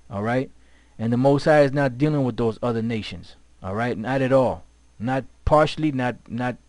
All right, and the Most High is not dealing with those other nations. All right, not at all, not partially, not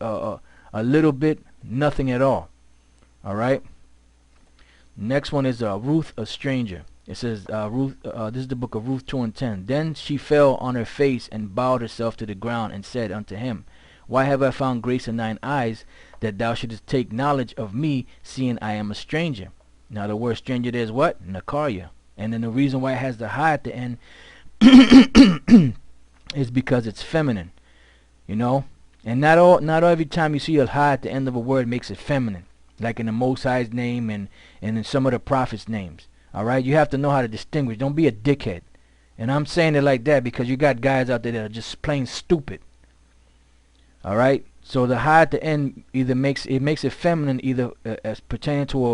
a little bit, nothing at all. All right. Next one is Ruth, a stranger. It says Ruth. This is the book of Ruth 2:10. Then she fell on her face and bowed herself to the ground and said unto him, Why have I found grace in thine eyes, that thou shouldest take knowledge of me, seeing I am a stranger? Now the word stranger there is what? Nakarya. And then the reason why it has the ha at the end is because it's feminine. You know, and not every time you see a ha at the end of a word makes it feminine, like in the Most High's name and in some of the prophets' names. All right, you have to know how to distinguish. Don't be a dickhead. And I'm saying it like that because you got guys out there that are just plain stupid. All right, so the ha at the end either makes it feminine, either as pertaining to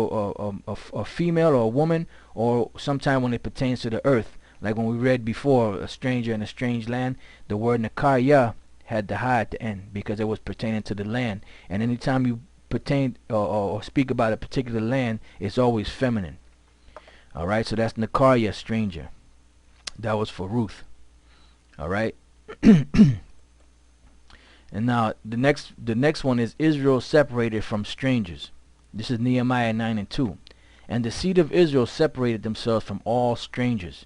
a female or a woman, or sometime when it pertains to the earth, like when we read before, a stranger in a strange land. The word nakarya had the ha at the end because it was pertaining to the land. And anytime you pertain or speak about a particular land, it's always feminine. All right, so that's nakarya, stranger. That was for Ruth. All right. And now the next one is Israel separated from strangers. This is Nehemiah 9:2. And the seed of Israel separated themselves from all strangers,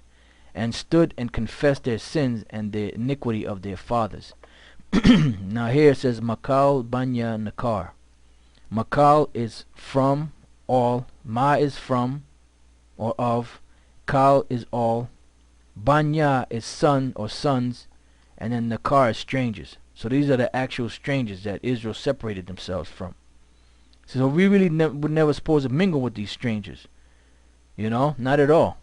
and stood and confessed their sins and the iniquity of their fathers. Now here it says Makal Banya Nakar. Makal is from all, Ma is from or of, Kal is all, Banya is son or sons, and then Nakar is strangers. So these are the actual strangers that Israel separated themselves from. So we really would never supposed to mingle with these strangers. You know, not at all.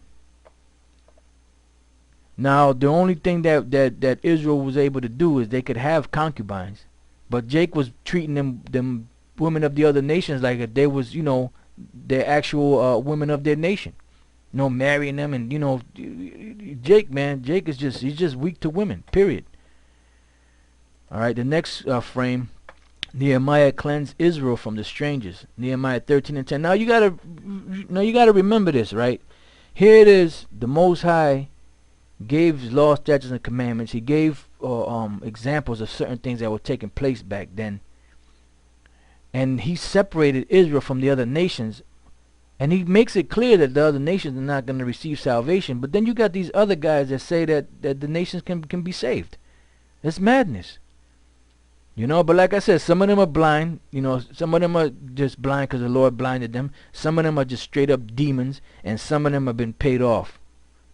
Now the only thing that Israel was able to do is they could have concubines, but Jake was treating them women of the other nations like if they was, you know, their actual women of their nation. You know, marrying them, and you know, Jake, man, Jake is he's just weak to women. Period. All right, the next frame, Nehemiah cleansed Israel from the strangers. Nehemiah 13:10. Now you gotta remember this, right? Here it is. The Most High gave law, statutes, and commandments. He gave examples of certain things that were taking place back then, and he separated Israel from the other nations. And he makes it clear that the other nations are not going to receive salvation. But then you got these other guys that say that the nations can be saved. It's madness. You know, but like I said, some of them are blind. You know, some of them are just blind because the Lord blinded them. Some of them are just straight up demons. And some of them have been paid off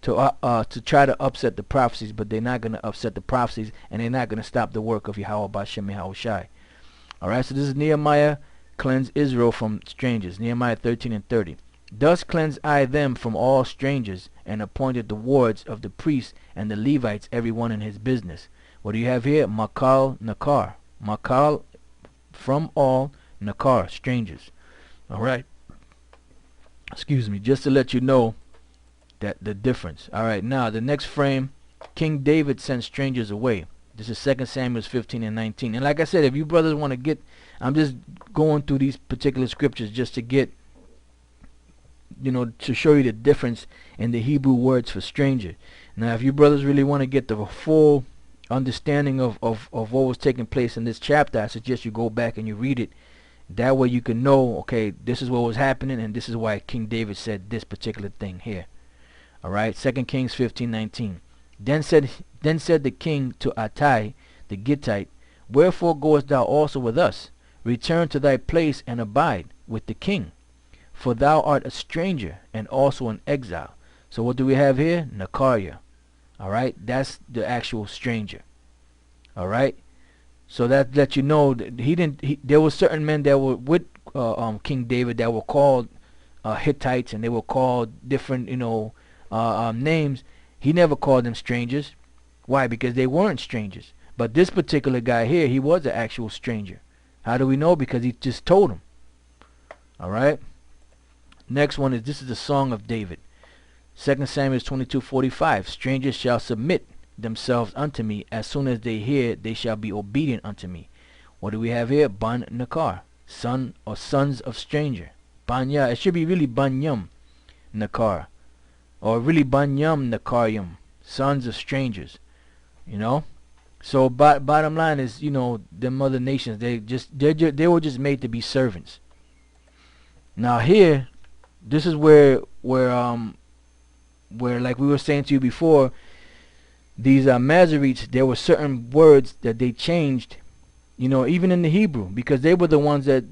to try to upset the prophecies. But they're not going to upset the prophecies. And they're not going to stop the work of Yahweh Bashem Yahweh Shai. Alright, so this is Nehemiah cleanse Israel from strangers. Nehemiah 13:30. Thus cleansed I them from all strangers, and appointed the wards of the priests and the Levites, every one in his business. What do you have here? Makal Nakar. Makal from all, Nakar, strangers. Alright. Excuse me, just to let you know that the difference. Alright, now the next frame, King David sent strangers away. This is 2 Samuel 15:19. And like I said, if you brothers want to get, I'm just going through these particular scriptures just to get, you know, to show you the difference in the Hebrew words for stranger. Now, if you brothers really want to get the full understanding of what was taking place in this chapter, I suggest you go back and you read it. That way you can know, okay, this is what was happening, and this is why King David said this particular thing here. Alright, 2 Kings 15:19. Then said the king to Attai the Gittite, Wherefore goest thou also with us? Return to thy place and abide with the king, for thou art a stranger and also an exile. So what do we have here? Nakarya. Alright, that's the actual stranger. Alright, so that lets you know that there were certain men that were with King David that were called Hittites, and they were called different, you know, names. He never called them strangers. Why? Because they weren't strangers. But this particular guy here, he was an actual stranger. How do we know? Because he just told him. Alright. Next one is, this is the Song of David. 2 Samuel 22:45. Strangers shall submit themselves unto me. As soon as they hear, they shall be obedient unto me. What do we have here? Ban Nakar. Son or sons of stranger. Banya. It should be really Banyam Nakar. or really Banyam Nakaryam, sons of strangers. You know. So bottom line is, them other nations, they were just made to be servants. Now here, this is where like we were saying to you before, these Masoretes, there were certain words that they changed, even in the Hebrew, because they were the ones that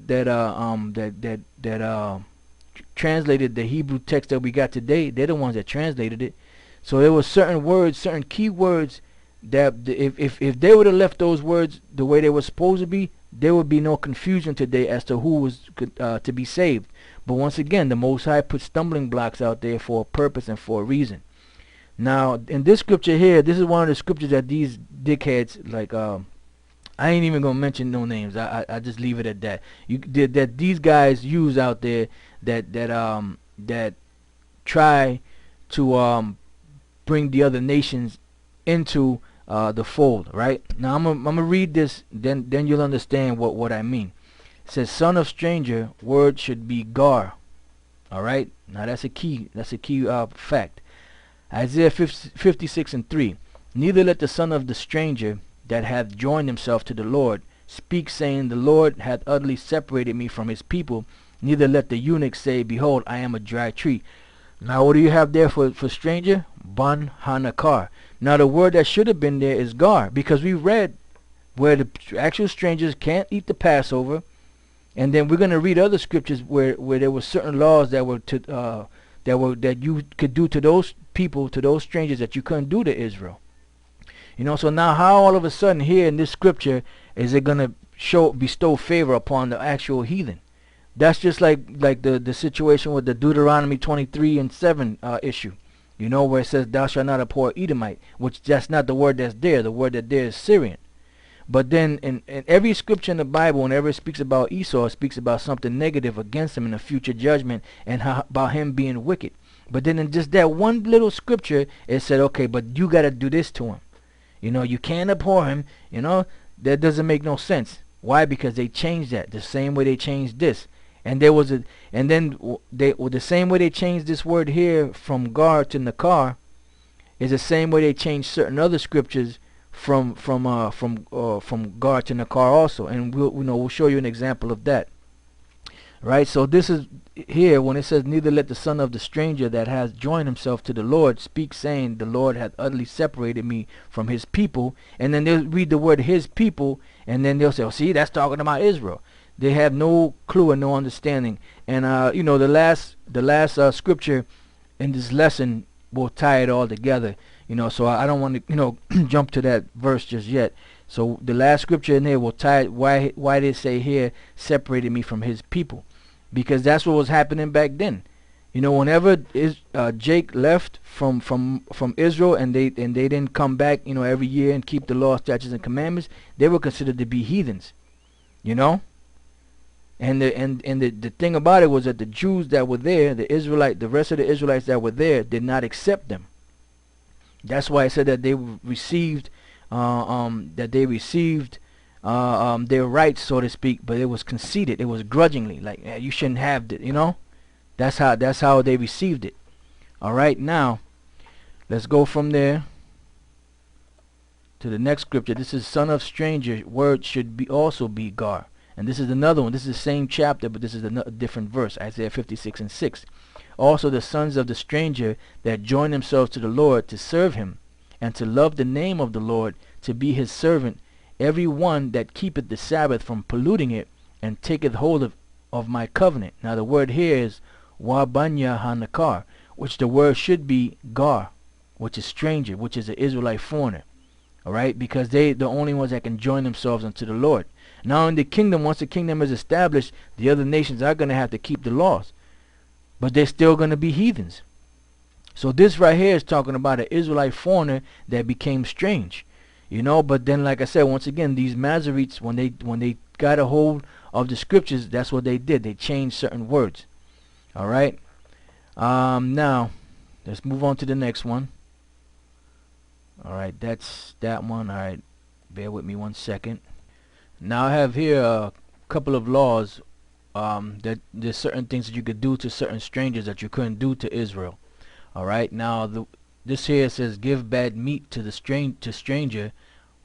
translated the Hebrew text that we got today. They're the ones that translated it. So there were certain words, certain key words that if they would have left those words the way they were supposed to be, there would be no confusion today as to who was to be saved. But once again, the Most High put stumbling blocks out there for a purpose and for a reason. Now, in this scripture here, this is one of the scriptures that these dickheads, like, I ain't even gonna mention no names. I just leave it at that. That these guys use out there that try to bring the other nations into the fold. Right now, I'm gonna read this. Then you'll understand what I mean. It says, "Son of stranger," word should be gar. All right. Now that's a key. That's a key fact. Isaiah 56:3. "Neither let the son of the stranger that hath joined himself to the Lord speak, saying, The Lord hath utterly separated me from his people. Neither let the eunuch say, Behold, I am a dry tree." Now what do you have there for stranger? Ban hanakar. Now the word that should have been there is gar, because we read where the actual strangers can't eat the Passover, and then we're going to read other scriptures where there were certain laws that were that you could do to those people, to those strangers, that you couldn't do to Israel. So now how all of a sudden here in this scripture is it going to bestow favor upon the actual heathen? That's just like the situation with the Deuteronomy 23:7 issue, where it says, "Thou shalt not abhor Edomite," which that's not the word that's there. The word that there is Syrian. But then in every scripture in the Bible, whenever it speaks about Esau, it speaks about something negative against him in a future judgment and about him being wicked. But then in just that one little scripture, it said, okay, but you got to do this to him. You can't abhor him. That doesn't make no sense. Why? Because they changed that the same way they changed this. And the same way they changed this word here from gar to nakar is the same way they changed certain other scriptures from gar to nakar also, and we'll show you an example of that. Right, so this is here when it says, "Neither let the son of the stranger that has joined himself to the Lord speak, saying, The Lord hath utterly separated me from his people." And then they'll read the word "his people," and then they'll say, "Oh, see, that's talking about Israel." They have no clue and no understanding. And the last scripture in this lesson will tie it all together. So I don't want to jump to that verse just yet. So the last scripture in here will tie it. Why they say here, "separated me from his people," because that's what was happening back then. Whenever Jake left from Israel and they didn't come back, every year and keep the law, statutes, and commandments, they were considered to be heathens. And the thing about it was that the Jews that were there, the rest of the Israelites that were there, did not accept them. That's why I said that they received their rights, so to speak, but it was conceded. It was grudgingly, like, you shouldn't have it. That's how they received it. All right, now let's go from there to the next scripture. This is "son of stranger," word should also be gar. And this is another one. This is the same chapter, but this is a different verse. Isaiah 56:6. "Also the sons of the stranger that join themselves to the Lord to serve him, and to love the name of the Lord, to be his servant, every one that keepeth the Sabbath from polluting it, and taketh hold of my covenant." Now the word here is wabanya hanakar, which the word should be gar, which is stranger, which is an Israelite foreigner. Alright, because they the only ones that can join themselves unto the Lord. Now in the kingdom, once the kingdom is established, the other nations are going to have to keep the laws, but they're still going to be heathens. So this right here is talking about an Israelite foreigner that became strange. But then, like I said, once again, these Masoretes, when they got a hold of the scriptures, that's what they did. They changed certain words. All right. Now let's move on to the next one. All right, that's that one. All right, bear with me 1 second. Now I have here a couple of laws that there's certain things that you could do to certain strangers that you couldn't do to Israel. All right. Now this here says give bad meat to the stranger.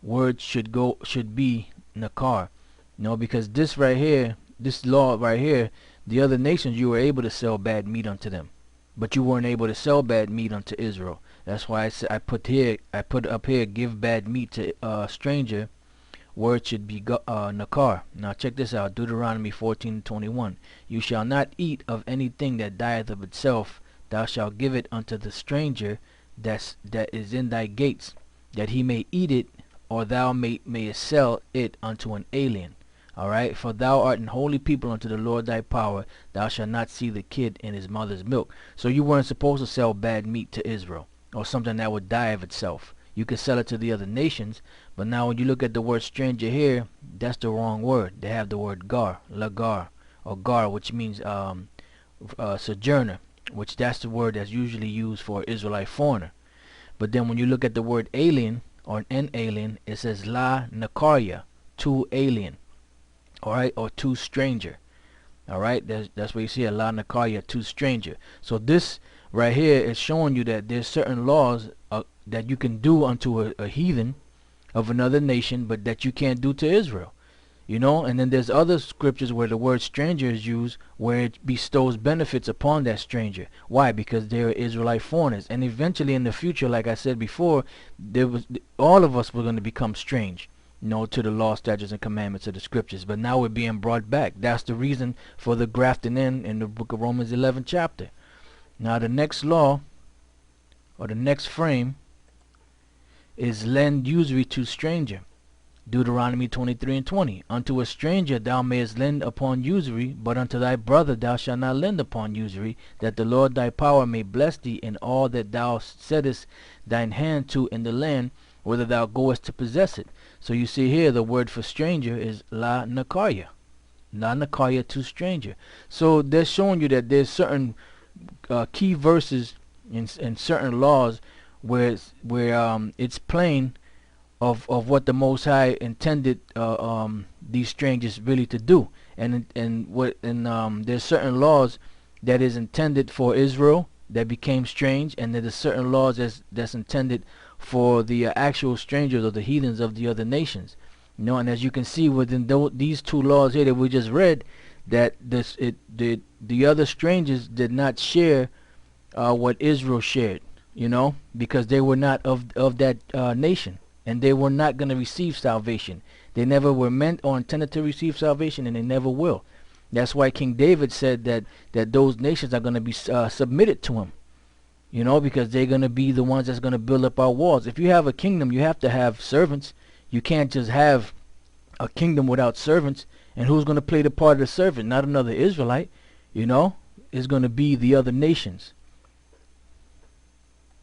Word should be nakar. No, because this right here, this law right here, the other nations you were able to sell bad meat unto them, but you weren't able to sell bad meat unto Israel. That's why I put up here, give bad meat to a stranger. Word should be nakar. Now check this out, Deuteronomy 14:21. You shall not eat of anything that dieth of itself. Thou shalt give it unto the stranger that is in thy gates, that he may eat it, or thou mayest sell it unto an alien. Alright, for thou art an holy people unto the Lord thy power. Thou shalt not see the kid in his mother's milk. So you weren't supposed to sell bad meat to Israel, or something that would die of itself. You could sell it to the other nations, but now when you look at the word stranger here, that's the wrong word. They have the word gar, lagar, or gar, which means sojourner, which that's the word that's usually used for Israelite foreigner. But then when you look at the word alien, or an alien, it says la nakarya, to alien. Alright, or to stranger. Alright, that's where you see a la nakarya, to stranger. So this right here is showing you that there's certain laws that you can do unto a heathen of another nation, but that you can't do to Israel. You know, and then there's other scriptures where the word stranger is used, where it bestows benefits upon that stranger. Why? Because they're Israelite foreigners, and eventually in the future, like I said before, all of us were going to become strange, you know, to the law, statutes, and commandments of the scriptures. But now we're being brought back. That's the reason for the grafting in the book of Romans 11 chapter. Now the next law, or the next frame, is lend usury to stranger. Deuteronomy 23:20. Unto a stranger thou mayest lend upon usury, but unto thy brother thou shalt not lend upon usury, that the Lord thy power may bless thee in all that thou settest thine hand to in the land, whither thou goest to possess it. So you see here the word for stranger is la nakarya. La nakarya, to stranger. So they're showing you that there's certain key verses in certain laws where it's plain of what the Most High intended these strangers really to do, and there's certain laws that is intended for Israel that became strange, and there's certain laws that's intended for the actual strangers or the heathens of the other nations. You know, and as you can see within these two laws here that we just read, that the other strangers did not share what Israel shared. You know, because they were not of that nation, and they were not going to receive salvation. They never were meant or intended to receive salvation, and they never will. That's why King David said that those nations are going to be submitted to him. You know, because they're going to be the ones that's going to build up our walls. If you have a kingdom, you have to have servants. You can't just have a kingdom without servants. And who's going to play the part of the servant? Not another Israelite. You know, it's going to be the other nations.